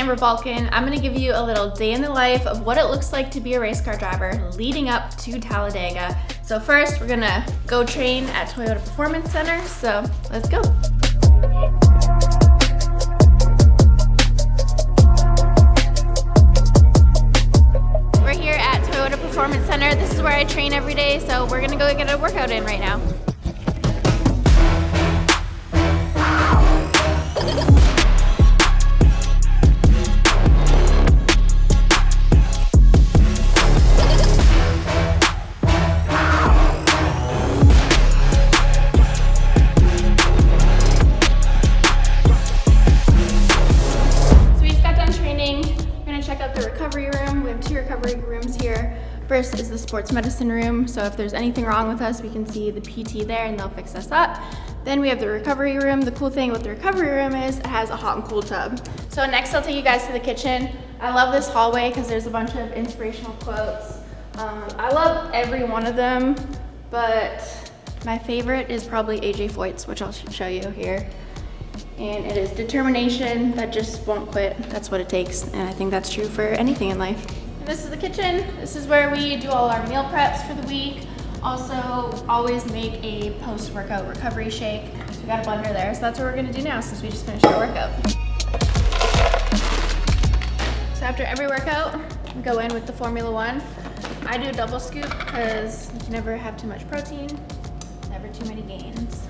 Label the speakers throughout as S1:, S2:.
S1: Amber Balcaen. I'm gonna give you a little day in the life of what it looks like to be a race car driver leading up to Talladega. So first, we're gonna go train at Toyota Performance Center, so let's go. We're here at Toyota Performance Center. This is where I train every day, so we're gonna go get a workout in right now. First is the sports medicine room, so if there's anything wrong with us, we can see the PT there and they'll fix us up. Then we have the recovery room. The cool thing with the recovery room is it has a hot and cool tub. So next I'll take you guys to the kitchen. I love this hallway because there's a bunch of inspirational quotes. I love every one of them, but my favorite is probably AJ Foyt's, which I'll show you here. And it is determination that just won't quit. That's what it takes, and I think that's true for anything in life. This is the kitchen. This is where we do all our meal preps for the week. Also, always make a post-workout recovery shake. So we got a blender there, so that's what we're gonna do now since we just finished our workout. So after every workout, we go in with the Formula One. I do a double scoop because you can never have too much protein, never too many gains.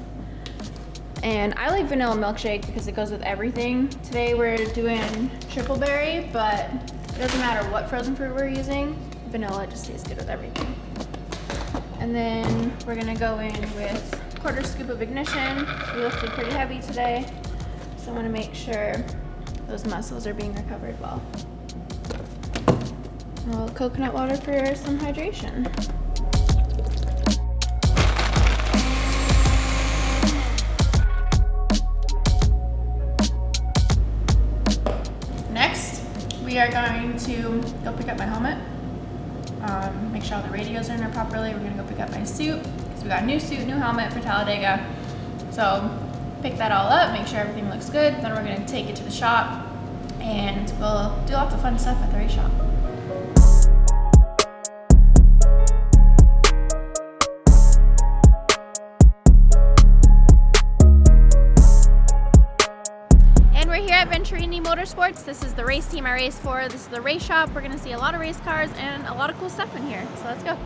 S1: And I like vanilla milkshake because it goes with everything. Today we're doing triple berry, but it doesn't matter what frozen fruit we're using, vanilla just tastes good with everything. And then we're gonna go in with a quarter scoop of ignition. We lifted pretty heavy today, so I wanna make sure those muscles are being recovered well. A little coconut water for some hydration. We are going to go pick up my helmet, make sure all the radios are in there properly. We're gonna go pick up my suit, because we got a new suit, new helmet for Talladega. So pick that all up, make sure everything looks good. Then we're gonna take it to the shop, and we'll do lots of fun stuff at the race shop. Venturini Motorsports. This is the race team I race for. This is the race shop. We're gonna see a lot of race cars and a lot of cool stuff in here. So let's go.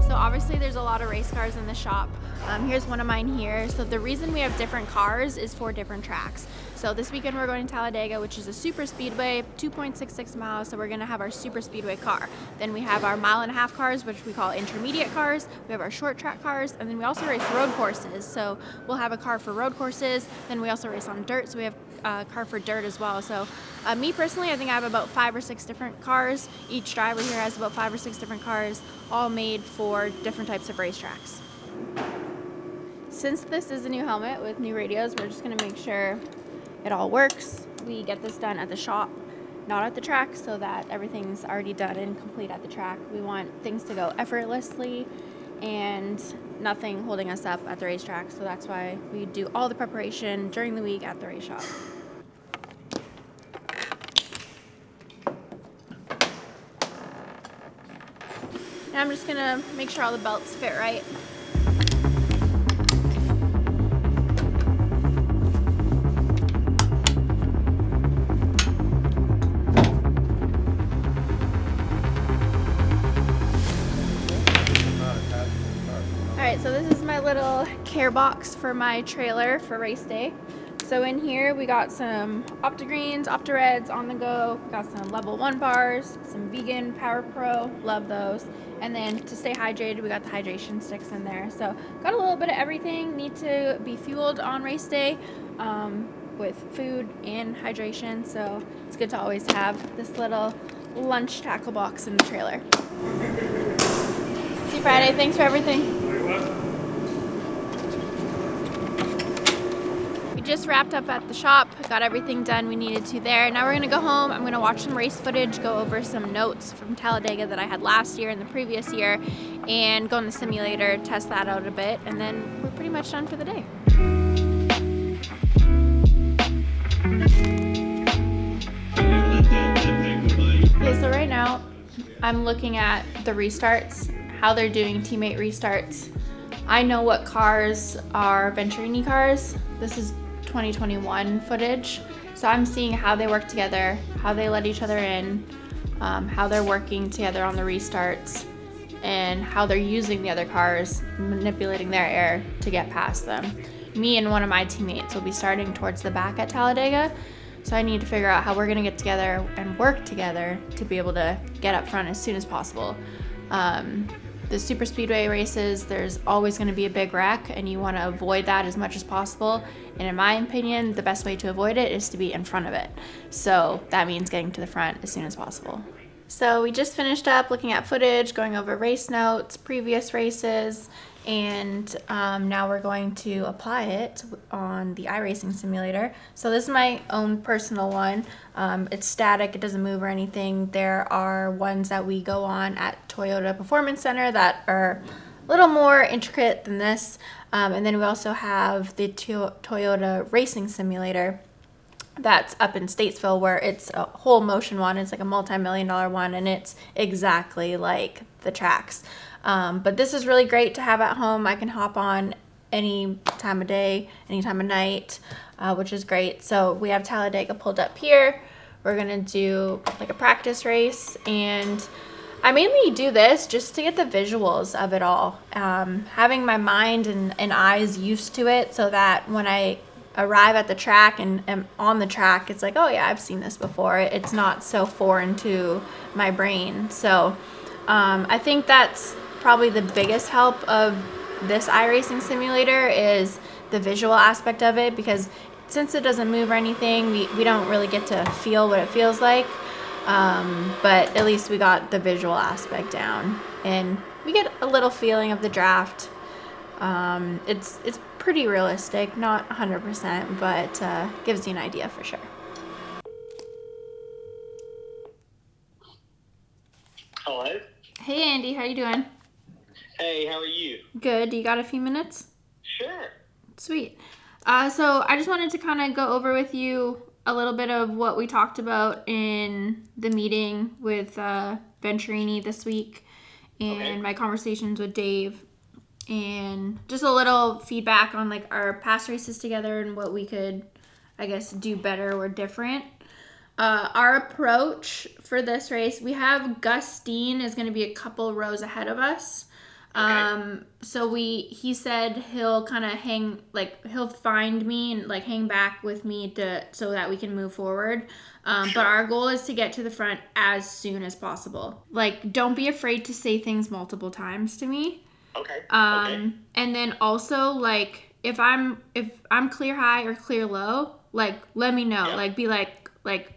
S1: So obviously there's a lot of race cars in the shop. Here's one of mine here. So the reason we have different cars is for different tracks. So this weekend we're going to Talladega, which is a super speedway, 2.66 miles, so we're gonna have our super speedway car. Then we have our 1.5 mile cars, which we call intermediate cars. We have our short track cars, and then we also race road courses. So we'll have a car for road courses, then we also race on dirt, so we have a car for dirt as well. So me personally, I think I have about 5 or 6 different cars. Each driver here has about 5 or 6 different cars, all made for different types of racetracks. Since this is a new helmet with new radios, we're just gonna make sure it all works. We get this done at the shop, not at the track, so that everything's already done and complete at the track. We want things to go effortlessly and nothing holding us up at the racetrack, so that's why we do all the preparation during the week at the race shop. Now I'm just gonna make sure all the belts fit right. Alright, so this is my little care box for my trailer for race day. So in here we got some OptiGreens, OptiReds on the go. We got some level 1 bars, some vegan Power Pro, love those. And then to stay hydrated, we got the hydration sticks in there. So got a little bit of everything. Need to be fueled on race day with food and hydration. So it's good to always have this little lunch tackle box in the trailer. See you Friday. Thanks for everything. just wrapped up at the shop, got everything done we needed to there. Now we're gonna go home. I'm gonna watch some race footage, go over some notes from Talladega that I had last year and the previous year, and go in the simulator, test that out a bit, and then we're pretty much done for the day. Okay, so right now I'm looking at the restarts, how they're doing teammate restarts. I know what cars are Venturini cars. This is 2021 footage. So I'm seeing how they work together, how they let each other in, how they're working together on the restarts, and how they're using the other cars, manipulating their air to get past them. Me and one of my teammates will be starting towards the back at Talladega. So I need to figure out how we're gonna get together and work together to be able to get up front as soon as possible. The super speedway races, there's always going to be a big wreck, and you want to avoid that as much as possible. And in my opinion, the best way to avoid it is to be in front of it. So that means getting to the front as soon as possible. So we just finished up looking at footage, going over race notes, previous races, and now we're going to apply it on the iRacing simulator. So this is my own personal one. It's static, it doesn't move or anything. There are ones that we go on at Toyota Performance Center that are a little more intricate than this. And then we also have the Toyota Racing Simulator that's up in Statesville, where it's a whole motion one. It's like a multi-million-dollar one, and it's exactly like the tracks. But this is really great to have at home. I can hop on any time of day, any time of night, which is great. So we have Talladega pulled up here. We're gonna do like a practice race, and I mainly do this just to get the visuals of it all. Having my mind and eyes used to it, so that when I arrive at the track and am on the track, it's like, oh yeah, I've seen this before. It's not so foreign to my brain. So I think that's probably the biggest help of this iRacing simulator is the visual aspect of it, because since it doesn't move or anything, we don't really get to feel what it feels like. But at least we got the visual aspect down, and we get a little feeling of the draft. It's pretty realistic, not 100%, but gives you an idea for sure.
S2: Hello.
S1: Hey Andy, how you doing?
S2: Hey, how are you?
S1: Good. Do you got a few minutes?
S2: Sure.
S1: Sweet. So I just wanted to kind of go over with you a little bit of what we talked about in the meeting with Venturini this week, and my conversations with Dave, and just a little feedback on like our past races together and what we could, I guess, do better or different. Our approach for this race, we have Gus Dean is going to be a couple rows ahead of us. So he said he'll kind of he'll find me and like hang back with me so that we can move forward. But our goal is to get to the front as soon as possible. Like, don't be afraid to say things multiple times to me.
S2: Okay.
S1: And then also, like, if I'm clear high or clear low, like, let me know. Yeah. Like, be like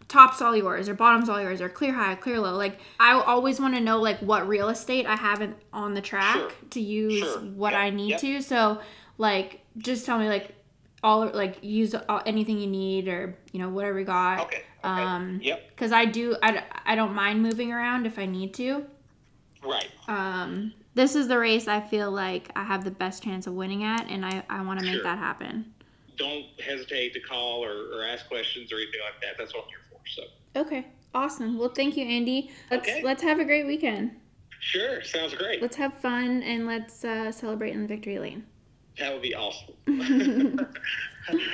S1: top's all yours or bottom's all yours or clear high, clear low. Like, I always want to know like what real estate I have on the track to use what I need to. So like, just tell me like use anything you need, or whatever you got.
S2: Okay.
S1: Because I don't mind moving around if I need to.
S2: Right.
S1: This is the race I feel like I have the best chance of winning at, and I want to make that happen.
S2: Don't hesitate to call or ask questions or anything like that. That's what I'm here for. So.
S1: Okay, awesome. Well, thank you, Andy. Let's have a great weekend.
S2: Sure, sounds great.
S1: Let's have fun, and let's celebrate in the victory lane.
S2: That would be awesome.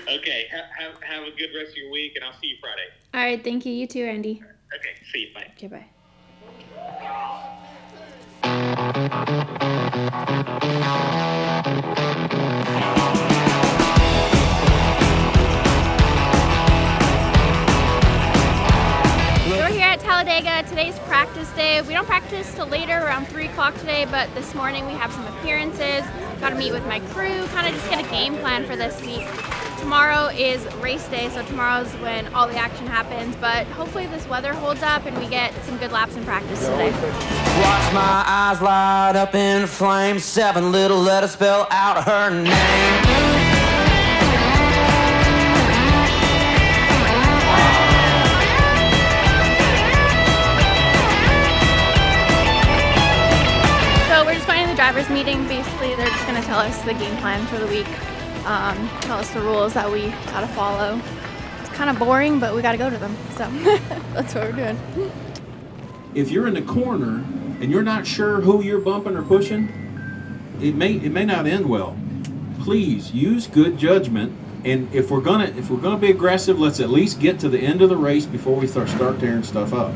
S2: Okay, have a good rest of your week, and I'll see you Friday.
S1: All right, thank you. You too, Andy.
S2: Okay, see you. Bye.
S1: Okay, bye. We're here at Talladega. Today's practice day. We don't practice till later, around 3 o'clock today, but this morning we have some appearances. Got to meet with my crew, kind of just get a game plan for this week. Tomorrow is race day, so tomorrow's when all the action happens, but hopefully this weather holds up and we get some good laps in practice today.
S3: Watch my eyes light up in flames, 7 little letters spell out her name.
S1: drivers meeting. Basically, they're just going to tell us the game plan for the week, tell us the rules that we got to follow. It's kind of boring, but we got to go to them, so that's what we're doing.
S4: If you're in the corner and you're not sure who you're bumping or pushing, it may not end well. Please use good judgment, and if we're gonna be aggressive, let's at least get to the end of the race before we start tearing stuff up.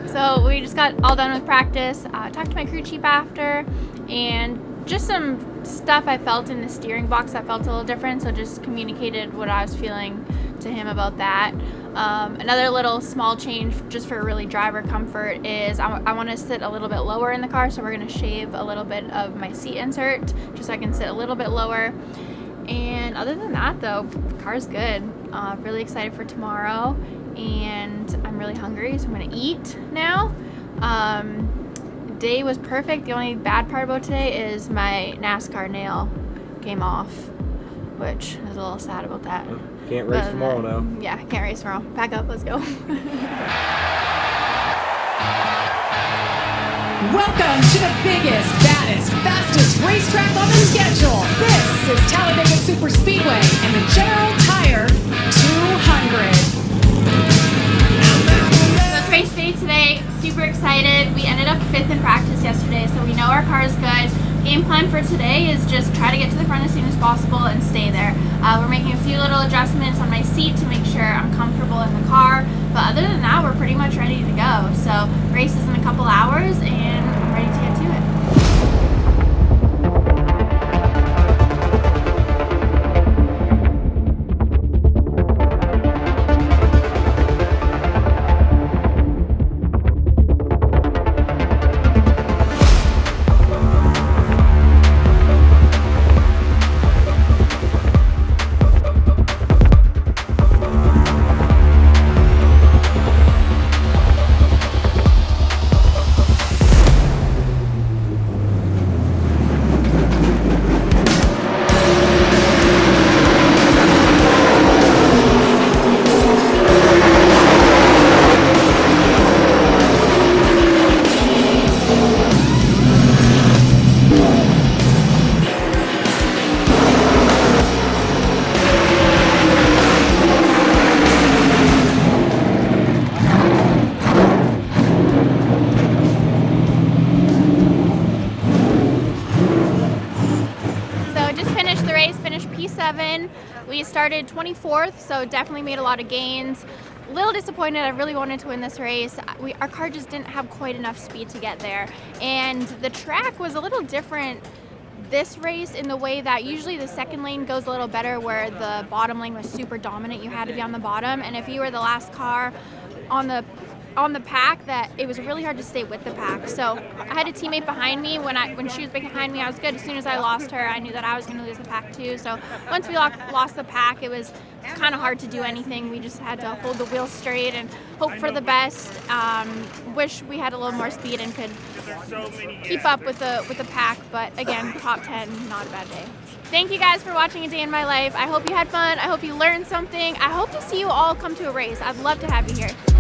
S1: So we just got all done with practice. Talked to my crew chief after, and just some stuff I felt in the steering box that felt a little different, so just communicated what I was feeling to him about that. Another little small change just for really driver comfort is I want to sit a little bit lower in the car, so we're going to shave a little bit of my seat insert just so I can sit a little bit lower. And other than that though, the car's good. Really excited for tomorrow, and I'm really hungry, so I'm gonna eat now. Day was perfect. The only bad part about today is my NASCAR nail came off, which is a little sad about that.
S5: Can't race tomorrow now.
S1: Yeah, can't race tomorrow. Back up, let's go.
S6: Welcome to the biggest, baddest, fastest racetrack on the schedule. This is Talladega Super Speedway and the General Tire 200.
S1: So it's race day today. Super excited. We ended up 5th in practice yesterday, so we know our car is good. Game plan for today is just try to get to the front as soon as possible and stay there. We're making a few little adjustments on my seat to make sure I'm comfortable in the car, but other than that, we're pretty much ready to go. So race is in a couple hours, and I'm ready to get to it. P7. We started 24th, so definitely made a lot of gains. A little disappointed. I really wanted to win this race. Our car just didn't have quite enough speed to get there, and the track was a little different this race in the way that usually the second lane goes a little better, where the bottom lane was super dominant. You had to be on the bottom, and if you were the last car on the pack, that it was really hard to stay with the pack. So I had a teammate behind me. When she was behind me, I was good. As soon as I lost her, I knew that I was going to lose the pack too. So once we lost the pack, it was kind of hard to do anything. We just had to hold the wheel straight and hope for the best. Wish we had a little more speed and could keep up with the pack, but again, top 10, not a bad day. Thank you guys for watching A Day in My Life. I hope you had fun. I hope you learned something. I hope to see you all come to a race. I'd love to have you here.